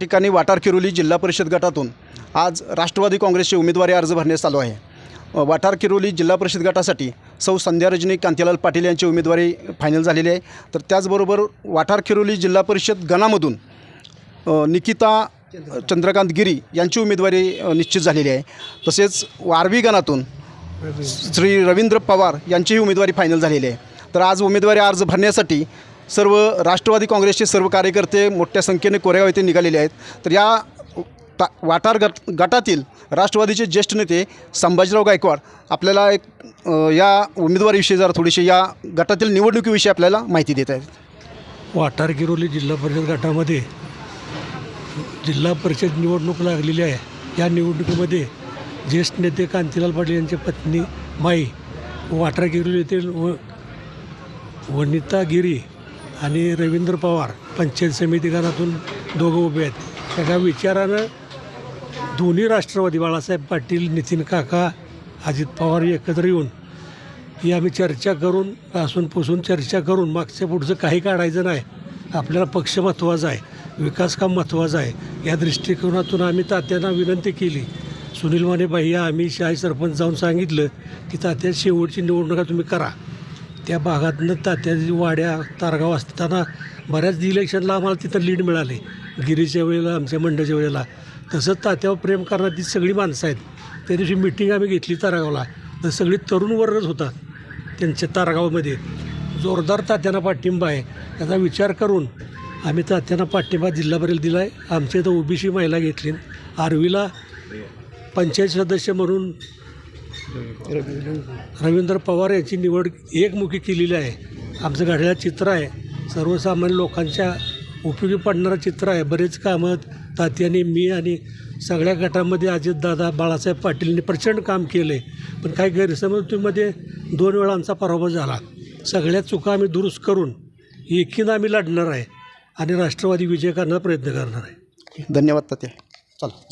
ठिकाणी वाटार किरोली जिल्हा परिषद गटातून आज राष्ट्रवादी काँग्रेसचे उमेदवारी अर्ज भरण्यास चालू आहे। वाटार किरोली जिल्हा परिषद गटासाठी सौ संध्या रजनी कांतीलाल पाटील यांची उमेदवारी फायनल झालेली आहे। तर त्याचबरोबर वाटार किरोली जिल्हा परिषद गणामधून निकिता चंद्रकांत गिरी यांची उमेदवारी निश्चित झालेली आहे। तसेच वारवी गणातून श्री रवींद्र पवार यांचीही उमेदवारी फायनल झालेली आहे। तर आज उमेदवारी अर्ज भरण्यासाठी सर्व राष्ट्रवादी काँग्रेसचे सर्व कार्यकर्ते मोठ्या संख्येने कोरेगाव येथे निघालेले आहेत। तर या वाटार गटातील राष्ट्रवादीचे ज्येष्ठ नेते संभाजीराव गायकवाड आपल्याला या उमेदवारीविषयी जरा थोडीशी या गटातील निवडणुकीविषयी आपल्याला माहिती देत आहेत। वाटार किरोली जिल्हा परिषद गटामध्ये जिल्हा परिषद निवडणूक लागलेली आहे। या निवडणुकीमध्ये ज्येष्ठ नेते कांतीलाल पाटील यांची पत्नी माई, वाटार किरोली येथील वनिता गिरी आणि रवींद्र पवार पंचायत समिती गणातून दोघं उभे आहेत। त्याच्या विचारानं दोन्ही राष्ट्रवादी बाळासाहेब पाटील, नितीन काका, अजित पवार एकत्र येऊन ही आम्ही चर्चा करून पुसून चर्चा करून मागच्या पुढचं काही काढायचं नाही, आपल्याला पक्ष महत्त्वाचा आहे, विकास काम महत्त्वाचं आहे, या दृष्टिकोनातून आम्ही तात्यांना विनंती केली। सुनील माने भैया आम्ही शाही सरपंच जाऊन सांगितलं की तात्या शेवटची निवडणुका तुम्ही करा। त्या भागातनं तात्याची वाड्या तारगाव असताना बऱ्याच इलेक्शनला आम्हाला तिथं लीड मिळाली, गिरीच्या वेळेला, आमच्या मंडळाच्या वेळेला। तसंच तात्यावर प्रेम करणारी सगळी माणसं आहेत। त्या दिवशी मिटिंग आम्ही घेतली तारगावला, तर सगळी तरुण वर्गच होता त्यांच्या तारगावमध्ये। जोरदार तात्यांना पाठिंबा आहे। त्याचा विचार करून आम्ही तात्यांना पाठिंबा जिल्हाभरात दिला आहे। आमच्या इथं ओबीसी महिला घेतली, आर्वीला पंचायत सदस्य म्हणून रवींद्र पवार यांची निवड एकमुखी केलेली आहे। आमचं घड्याळ चित्र आहे, सर्वसामान्य लोकांच्या उपयोगी पडणारं चित्र आहे। बरेच कामं तात्याने, मी आणि सगळ्या गटामध्ये अजितदादा, बाळासाहेब पाटीलने प्रचंड काम केले। पण काही गैरसमजुतीमध्ये 2 वेळा आमचा पराभव झाला। सगळ्या चुका आम्ही दुरुस्त करून एकीनं आम्ही लढणार आहे आणि राष्ट्रवादी विजय करण्याचा प्रयत्न करणार आहे। धन्यवाद तात्या। चला।